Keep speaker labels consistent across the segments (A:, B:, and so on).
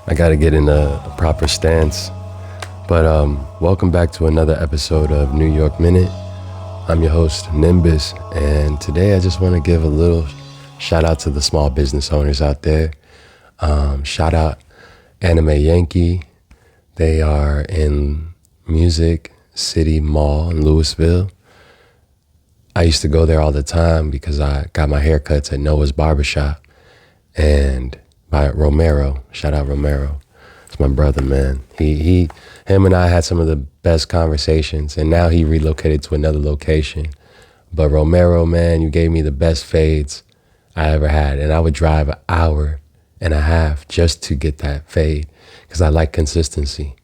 A: I got to get in a proper stance. But welcome back to another episode of New York Minute. I'm your host, Nimbus, and today I just want to give a little shout out to the small business owners out there. Shout out Anime Yankee. They are in Music City Mall in Louisville. I used to go there all the time because I got my haircuts at Noah's Barbershop and by Romero. Shout out Romero. It's my brother, man. Him and I had some of the best conversations, and now he relocated to another location. But Romero, man, you gave me the best fades I ever had, and I would drive an hour and a half just to get that fade because I like consistency.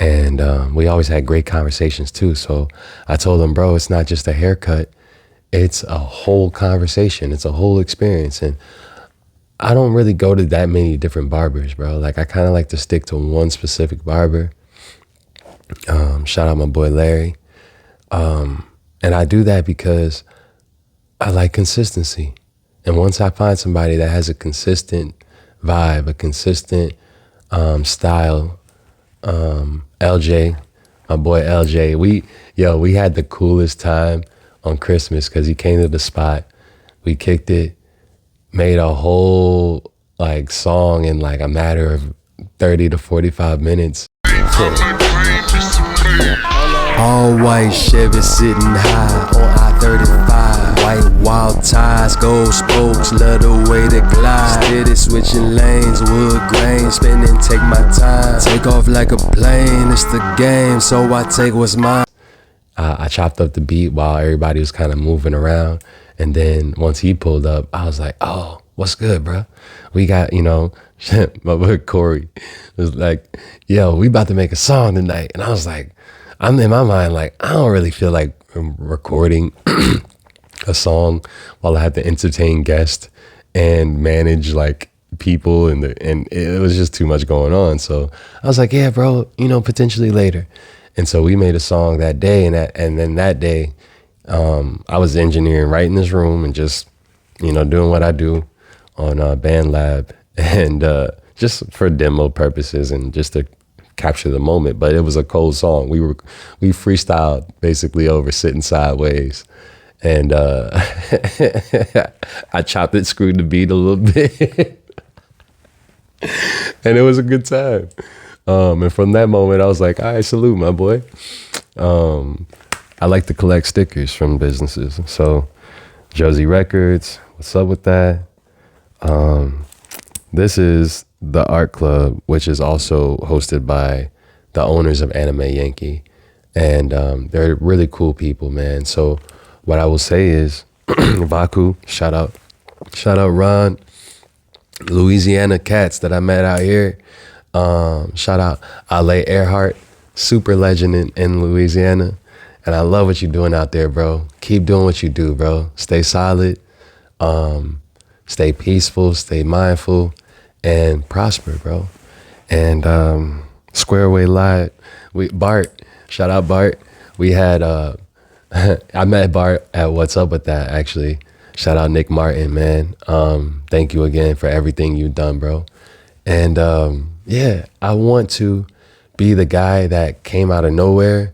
A: And we always had great conversations too. So I told him, bro, it's not just a haircut. It's a whole conversation. It's a whole experience. And I don't really go to that many different barbers, bro. Like I kind of like to stick to one specific barber. Shout out my boy Larry. And I do that because I like consistency. And once I find somebody that has a consistent vibe, a consistent style, LJ, my boy LJ, we had the coolest time on Christmas because he came to the spot. We kicked it, made a whole like song in like a matter of 30 to 45 minutes.
B: All white Chevy sitting high on I-35. White wild ties, gold spokes, love the way they glide. Steady switching lanes, wood grain, spinning, take my time. Take off like a plane, it's the game, so I take what's mine.
A: I chopped up the beat while everybody was kind of moving around. And then once he pulled up, I was like, oh, what's good, bro? We got, my boy Corey was like, yo, we about to make a song tonight. And I was like, I'm in my mind, like, I don't really feel like recording a song while I have to entertain guests and manage like people and it was just too much going on. So I was like, yeah, bro, potentially later. And so we made a song that day, and then that day, I was engineering right in this room and just, doing what I do on BandLab and just for demo purposes and just to capture the moment. But it was a cold song. We freestyled basically over Sitting Sideways, and I chopped it, screwed the beat a little bit, and it was a good time. And from that moment, I was like, all right, salute, my boy. I like to collect stickers from businesses. So Josie Records, what's up with that? This is the Art Club, which is also hosted by the owners of Anime Yankee. And they're really cool people, man. So what I will say is, Vaku, shout out Ron, Louisiana cats that I met out here. Shout out Ale Earhart, super legend in Louisiana. And I love what you're doing out there, bro. Keep doing what you do, bro. Stay solid, stay peaceful, stay mindful, and prosper, bro. And Square Away Live, Bart, shout out Bart. We had, I met Bart at What's Up With That, actually. Shout out Nick Martin, man. Thank you again for everything you've done, bro. And yeah, I want to be the guy that came out of nowhere.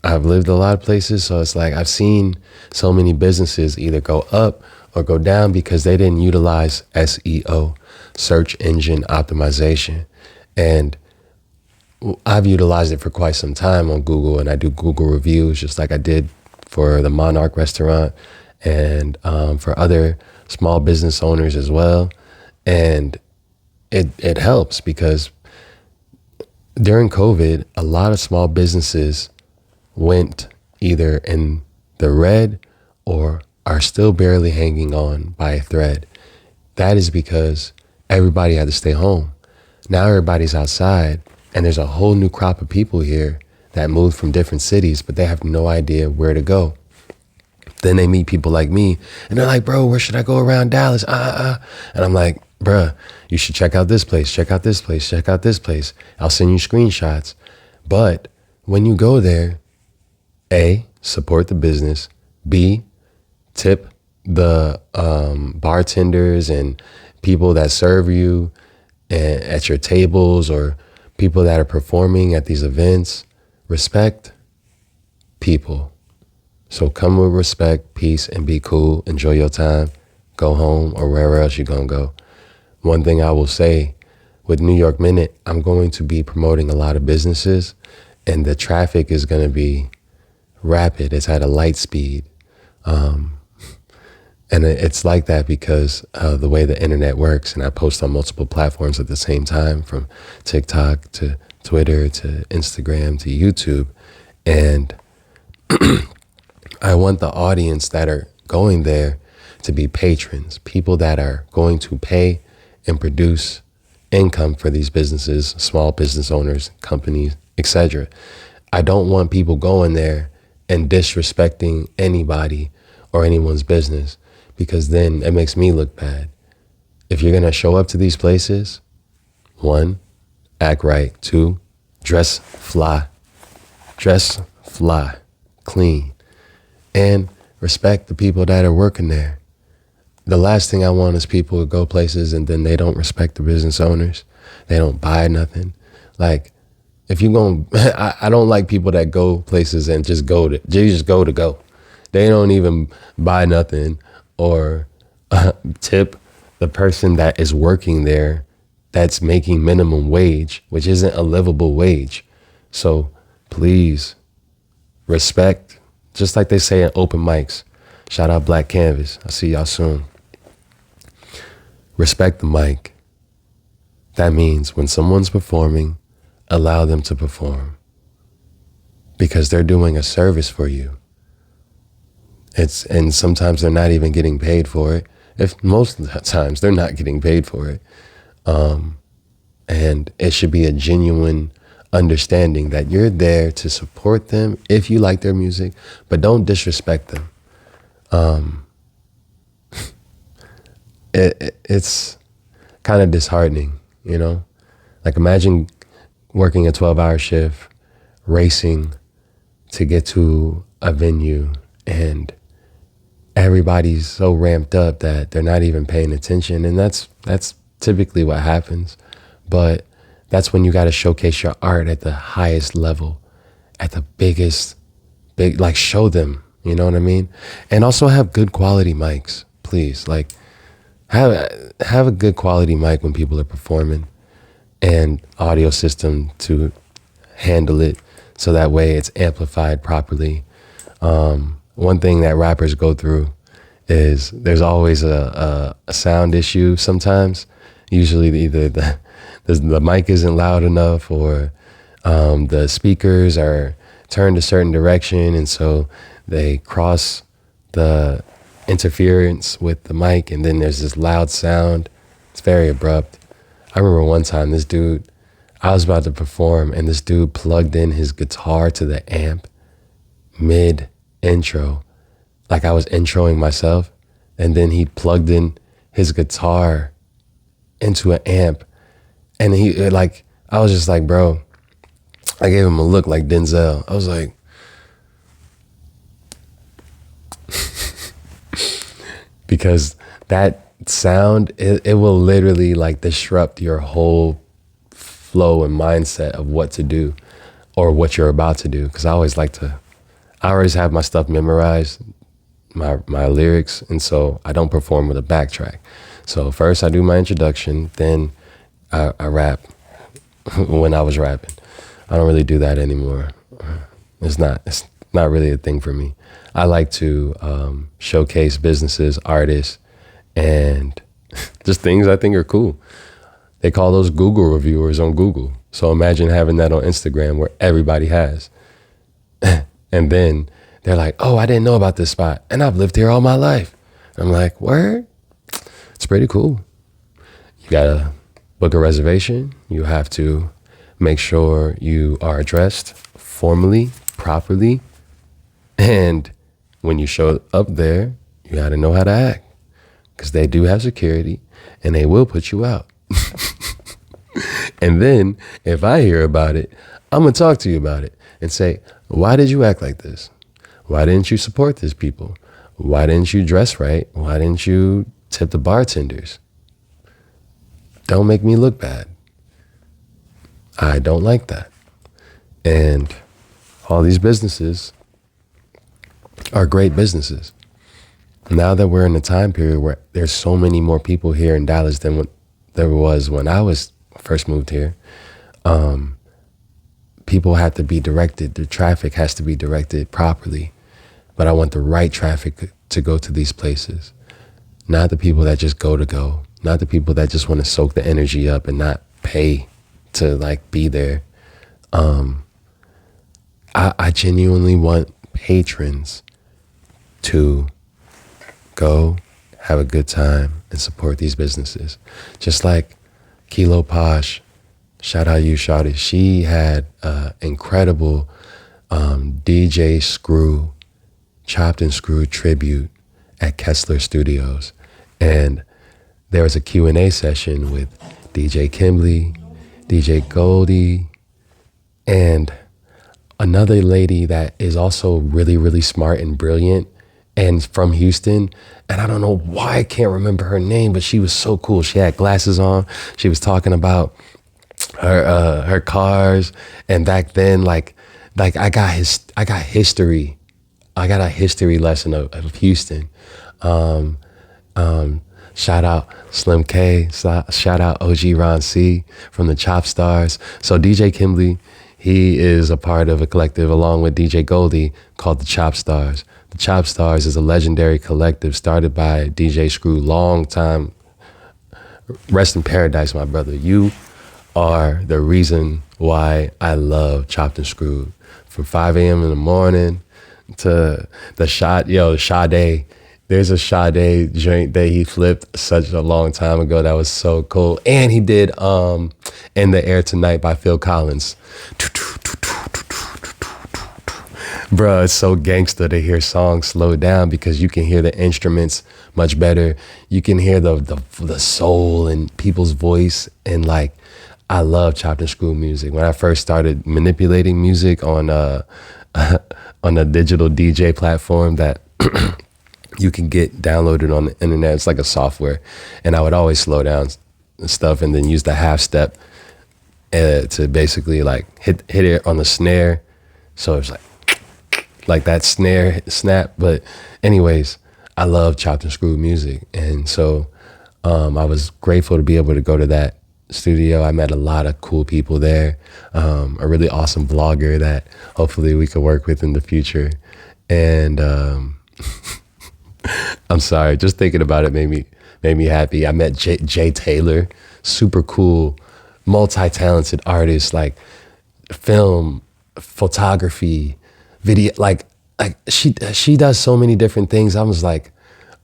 A: I've lived a lot of places, so it's like I've seen so many businesses either go up or go down because they didn't utilize SEO, search engine optimization. And I've utilized it for quite some time on Google, and I do Google reviews just like I did for the Monarch restaurant and for other small business owners as well. And it helps because during COVID, a lot of small businesses went either in the red or are still barely hanging on by a thread. That is because everybody had to stay home. Now everybody's outside, and there's a whole new crop of people here that moved from different cities, but they have no idea where to go. Then they meet people like me, and they're like, bro, where should I go around Dallas? And I'm like, bruh, you should check out this place, check out this place, check out this place. I'll send you screenshots. But when you go there, A, support the business. B, tip the bartenders and people that serve you and at your tables or people that are performing at these events. Respect people. So come with respect, peace, and be cool. Enjoy your time. Go home or wherever else you're going to go. One thing I will say with New York Minute, I'm going to be promoting a lot of businesses, and the traffic is going to be rapid. It's at a light speed. And it's like that because of the way the internet works. And I post on multiple platforms at the same time, from TikTok to Twitter to Instagram to YouTube. And I want the audience that are going there to be patrons, people that are going to pay and produce income for these businesses, small business owners, companies, etc. I don't want people going there and disrespecting anybody or anyone's business, because then it makes me look bad. If you're going to show up to these places, 1, act right. 2, dress fly, clean, and respect the people that are working there. The last thing I want is people to go places and then they don't respect the business owners. They don't buy nothing. Like, if you're going, I don't like people that go places and just go to go. They don't even buy nothing or tip the person that is working there that's making minimum wage, which isn't a livable wage. So please respect, just like they say in open mics. Shout out Black Canvas. I'll see y'all soon. Respect the mic. That means when someone's performing, allow them to perform, because they're doing a service for you. And sometimes they're not even getting paid for it. If most of the times they're not getting paid for it. And it should be a genuine understanding that you're there to support them if you like their music, but don't disrespect them. It's kind of disheartening, you know? Like, imagine working a 12-hour shift, racing to get to a venue, and everybody's so ramped up that they're not even paying attention. And that's typically what happens. But that's when you got to showcase your art at the highest level, at the like, show them, you know what I mean? And also have good quality mics, please. Like, have a good quality mic when people are performing, and audio system to handle it so that way it's amplified properly. One thing that rappers go through is there's always a sound issue sometimes. Usually either the mic isn't loud enough, or the speakers are turned a certain direction, and so they cross the interference with the mic, and then there's this loud sound. It's very abrupt. I remember one time I was about to perform, and this dude plugged in his guitar to the amp mid intro, like I was introing myself, and then he plugged in his guitar into an amp, and I was just like, bro, I gave him a look like Denzel. I was like, because that sound, it will literally like disrupt your whole flow and mindset of what to do or what you're about to do. Because I always have my stuff memorized, my lyrics, and so I don't perform with a backtrack. So first I do my introduction, then I rap when I was rapping. I don't really do that anymore. It's not really a thing for me. I like to showcase businesses, artists, and just things I think are cool. They call those Google reviewers on Google. So imagine having that on Instagram where everybody has. And then they're like, oh, I didn't know about this spot, and I've lived here all my life. I'm like, word? It's pretty cool. You gotta book a reservation. You have to make sure you are dressed formally, properly. And when you show up there, you gotta know how to act, because they do have security and they will put you out. And then if I hear about it, I'm gonna talk to you about it and say, why did you act like this? Why didn't you support these people? Why didn't you dress right? Why didn't you tip the bartenders? don't make me look bad. I don't like that. And all these businesses are great businesses. Now that we're in a time period where there's so many more people here in Dallas than what there was when I was first moved here, people have to be directed. The traffic has to be directed properly. But I want the right traffic to go to these places. Not the people that just go. Not the people that just want to soak the energy up and not pay to like be there. I genuinely want patrons to go have a good time and support these businesses. Just like Kilo Posh, shout out you, Shawty. She had incredible DJ Screw, Chopped and Screwed tribute at Kessler Studios. And there was a Q&A session with DJ Kimberly, DJ Goldie, and another lady that is also really, really smart and brilliant and from Houston. And I don't know why I can't remember her name, but she was so cool. She had glasses on. She was talking about her cars. And back then, like I got history. I got a history lesson of Houston. Shout out Slim K, shout out OG Ron C from the Chop Stars. So DJ Kimberly, he is a part of a collective along with DJ Goldie called the Chop Stars. The Chop Stars is a legendary collective started by DJ Screw, long time. Rest in paradise, my brother. You are the reason why I love Chopped and Screwed. From 5 a.m. in the morning to the Sade. There's a Sade joint that he flipped such a long time ago that was so cool. And he did In the Air Tonight by Phil Collins. Bruh, it's so gangster to hear songs slow down because you can hear the instruments much better. You can hear the soul in people's voice. And like, I love Chopped and Screwed music. When I first started manipulating music on a digital DJ platform that you can get downloaded on the internet. It's like a software. And I would always slow down stuff and then use the half step to basically like hit it on the snare. So it's like that snare snap. But anyways, I love Chopped and Screwed music. And so I was grateful to be able to go to that studio. I met a lot of cool people there. A really awesome vlogger that hopefully we could work with in the future. And I'm sorry, just thinking about it made me happy. I met Jay Taylor, super cool, multi-talented artist, like film, photography, video, like she does so many different things. I was like,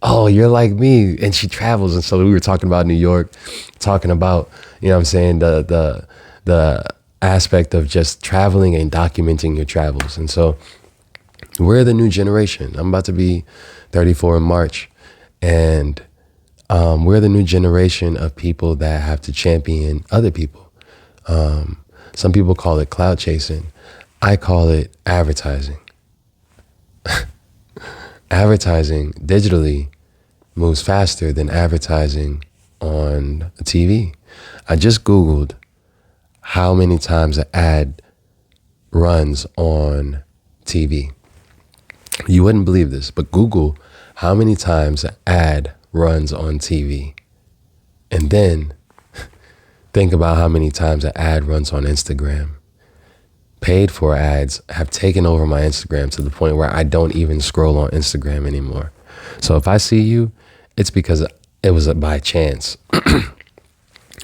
A: oh, you're like me. And she travels. And so we were talking about New York, talking about, you know what I'm saying, the aspect of just traveling and documenting your travels. And so we're the new generation. I'm about to be 34 in March. And we're the new generation of people that have to champion other people. Some people call it clout chasing. I call it advertising. Advertising digitally moves faster than advertising on TV. I just Googled how many times an ad runs on TV. You wouldn't believe this, but Google how many times an ad runs on TV. And then think about how many times an ad runs on Instagram. Paid for ads have taken over my Instagram to the point where I don't even scroll on Instagram anymore. So if I see you, it's because it was by chance.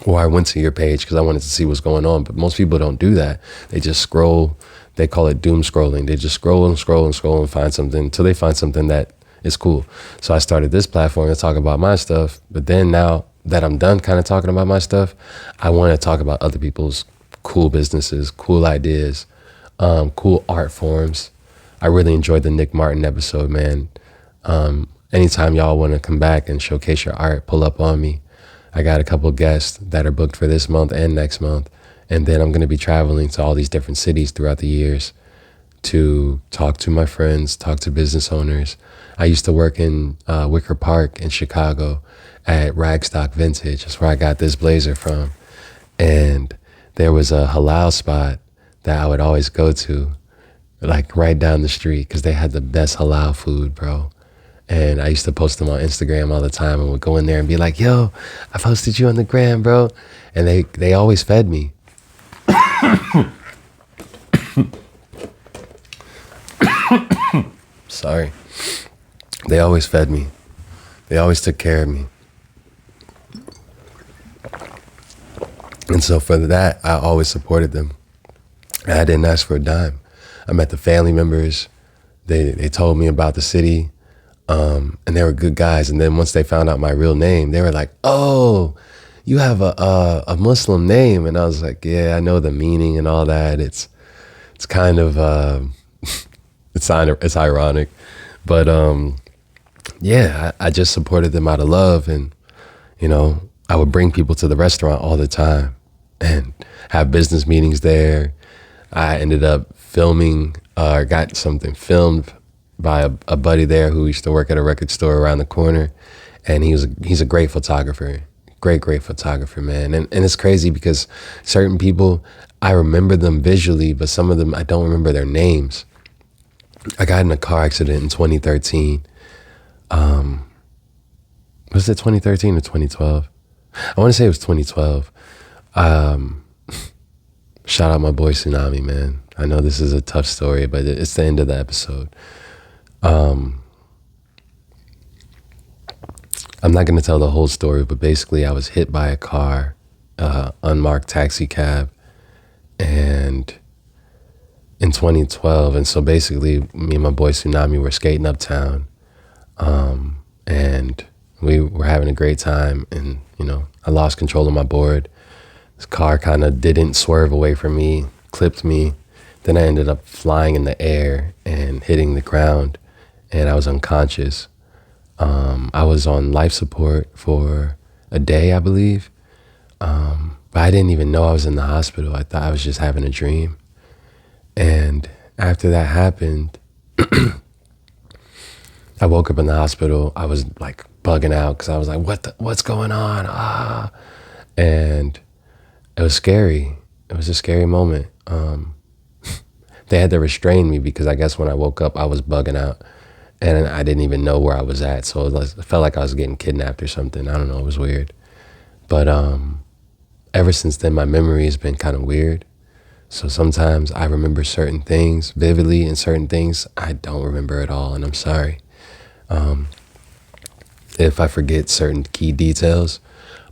A: Or I went to your page because I wanted to see what's going on. But most people don't do that. They just scroll. They call it doom scrolling. They just scroll and scroll and scroll and find something until they find something that is cool. So I started this platform to talk about my stuff. But then now that I'm done kind of talking about my stuff, I want to talk about other people's cool businesses, cool ideas, cool art forms. I really enjoyed the Nick Martin episode, man. Anytime y'all want to come back and showcase your art, pull up on me. I got a couple guests that are booked for this month and next month. And then I'm going to be traveling to all these different cities throughout the years to talk to my friends, talk to business owners. I used to work in Wicker Park in Chicago at Ragstock Vintage. That's where I got this blazer from. And there was a halal spot that I would always go to, like right down the street, because they had the best halal food, bro. And I used to post them on Instagram all the time and would go in there and be like, yo, I posted you on the gram, bro. And they always fed me. Sorry. They always fed me. They always took care of me. And so for that, I always supported them. And I didn't ask for a dime. I met the family members. They told me about the city. And they were good guys. And then once they found out my real name, they were like, oh, you have a Muslim name. And I was like, yeah, I know the meaning and all that. It's kind of, it's ironic. But yeah, I just supported them out of love. And, you know, I would bring people to the restaurant all the time and have business meetings there. I ended up filming, got something filmed by a buddy there who used to work at a record store around the corner. And he's a great photographer, great photographer, man. And it's crazy because certain people, I remember them visually, but some of them, I don't remember their names. I got in a car accident in 2013. Was it 2013 or 2012? I want to say it was 2012. Shout out my boy Tsunami, man. I know this is a tough story, but it's the end of the episode. I'm not going to tell the whole story, but basically I was hit by a car, unmarked taxi cab, and in 2012. And so basically me and my boy Tsunami were skating uptown, and we were having a great time. And, you know, I lost control of my board. This car kind of didn't swerve away from me, clipped me. Then I ended up flying in the air and hitting the ground, and I was unconscious. I was on life support for a day, I believe. But I didn't even know I was in the hospital. I thought I was just having a dream. And after that happened, I woke up in the hospital. I was like bugging out because I was like, what's going on? And it was scary. It was a scary moment. They had to restrain me because I guess when I woke up, I was bugging out. And I didn't even know where I was at. So it felt like I was getting kidnapped or something. I don't know. It was weird. But ever since then, my memory has been kind of weird. So sometimes I remember certain things vividly and certain things I don't remember at all. And I'm sorry if I forget certain key details.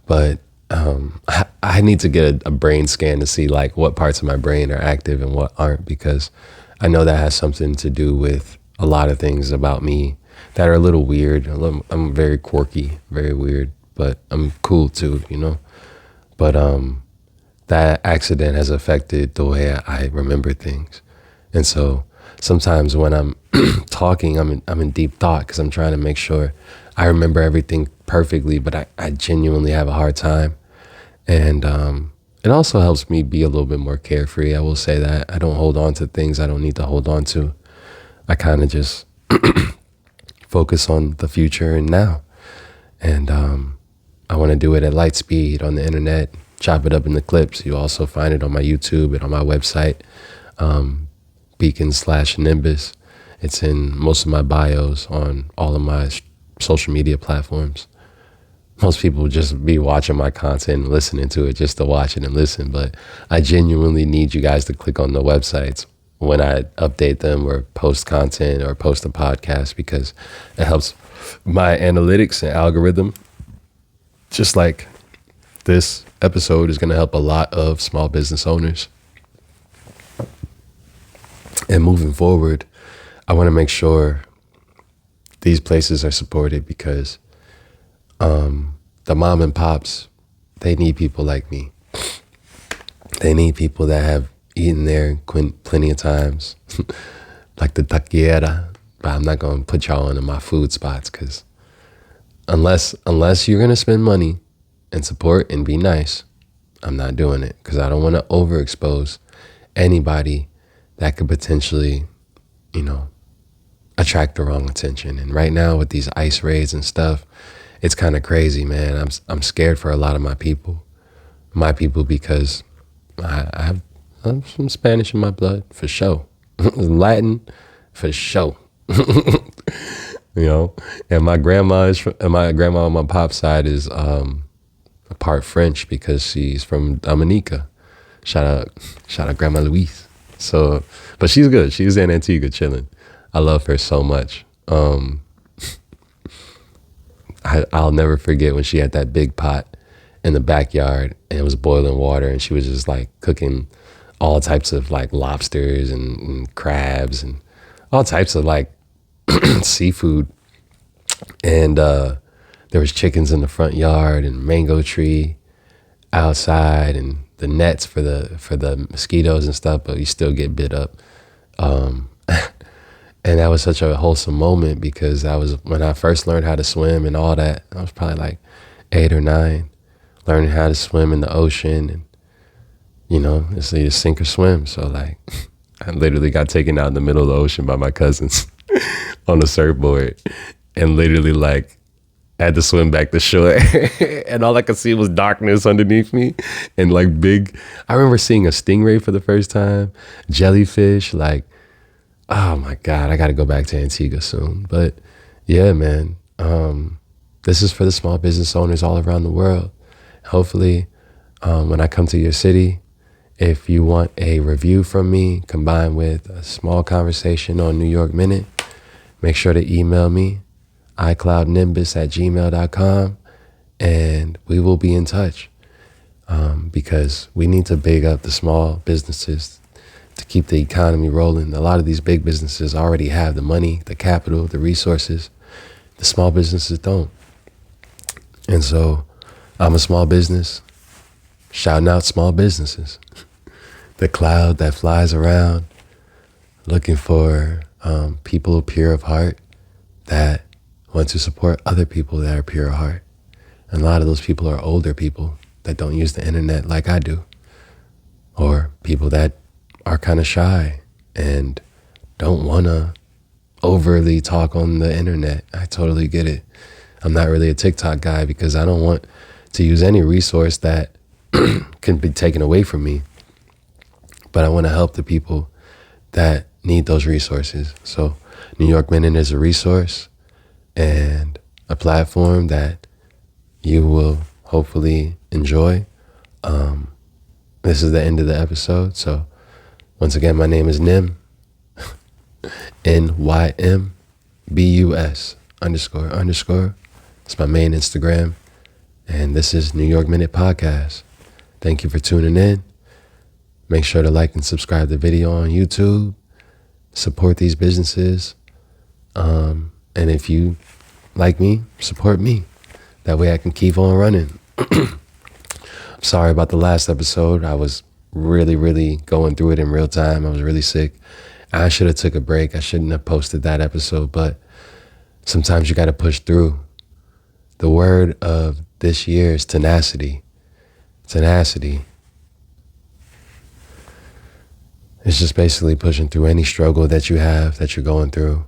A: But I need to get a brain scan to see like what parts of my brain are active and what aren't, because I know that has something to do with a lot of things about me that are a little weird. I'm very quirky, very weird, but I'm cool too, you know? But that accident has affected the way I remember things. And so sometimes when I'm talking, I'm in deep thought because I'm trying to make sure I remember everything perfectly, but I genuinely have a hard time. And it also helps me be a little bit more carefree. I will say that. I don't hold on to things I don't need to hold on to. I kind of just focus on the future and now. And I want to do it at light speed on the internet, chop it up into clips. You also find it on my YouTube and on my website, Beacon/Nimbus. It's in most of my bios on all of my social media platforms. Most people just be watching my content and listening to it just to watch it and listen. But I genuinely need you guys to click on the websites when I update them or post content or post a podcast, because it helps my analytics and algorithm. Just like this episode is going to help a lot of small business owners. And moving forward, I want to make sure these places are supported because the mom and pops, they need people like me. They need people that have eaten there plenty of times, like the taquiera. But I'm not going to put y'all into my food spots because unless you're going to spend money and support and be nice, I'm not doing it because I don't want to overexpose anybody that could potentially you know, attract the wrong attention. And right now with these ICE raids and stuff, it's kind of crazy, man. I'm scared for a lot of my people. Because I have some Spanish in my blood for sure. Latin for sure. You know, and my grandma on my pop's side is part French because she's from Dominica. Shout out Grandma Louise. So, but she's good. She's in Antigua chilling. I love her so much. I'll never forget when she had that big pot in the backyard and it was boiling water and she was just like cooking all types of like lobsters and crabs and all types of like seafood. And there was chickens in the front yard and mango tree outside and the nets for the mosquitoes and stuff, but you still get bit up. And that was such a wholesome moment because that was when I first learned how to swim and all that. I was probably like 8 or 9, learning how to swim in the ocean. And, you know, it's either sink or swim. So like, I literally got taken out in the middle of the ocean by my cousins on a surfboard and literally like had to swim back to shore. And all I could see was darkness underneath me and like I remember seeing a stingray for the first time, jellyfish, like, oh my God, I got to go back to Antigua soon. But yeah, man, this is for the small business owners all around the world. Hopefully, when I come to your city, if you want a review from me combined with a small conversation on New York Minute, make sure to email me, icloudnimbus@gmail.com, and we will be in touch because we need to big up the small businesses to keep the economy rolling. A lot of these big businesses already have the money, the capital, the resources. The small businesses don't. And so I'm a small business, shouting out small businesses. The cloud that flies around, looking for people pure of heart that want to support other people that are pure of heart. And a lot of those people are older people that don't use the internet like I do, or people that are kind of shy and don't want to overly talk on the internet. I totally get it. I'm not really a TikTok guy because I don't want to use any resource that can be taken away from me. But I want to help the people that need those resources. So New York Minute is a resource and a platform that you will hopefully enjoy. This is the end of the episode. So once again, my name is Nym, NYMBUS__. It's my main Instagram. And this is New York Minute Podcast. Thank you for tuning in. Make sure to like and subscribe the video on YouTube. Support these businesses. And if you like me, support me. That way I can keep on running. I'm sorry about the last episode. I was really going through it in real time. I was really sick. I should have took a break. I shouldn't have posted that episode, but sometimes you got to push through. The word of this year is tenacity. Tenacity. It's just basically pushing through any struggle that you have, that you're going through,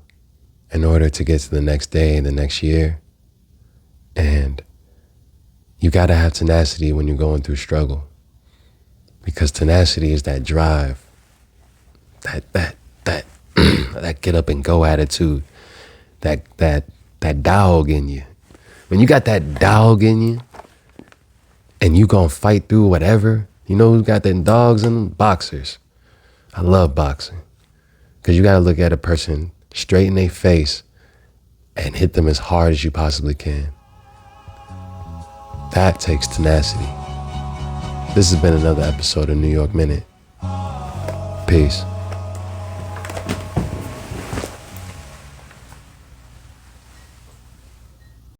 A: in order to get to the next day, the next year. And you got to have tenacity when you're going through struggle. Because tenacity is that drive, that get up and go attitude, that dog in you. When you got that dog in you and you gonna fight through whatever, you know who's got them dogs in them? Boxers. I love boxing because you gotta look at a person straight in their face and hit them as hard as you possibly can. That takes tenacity. This has been another episode of New York Minute. Peace.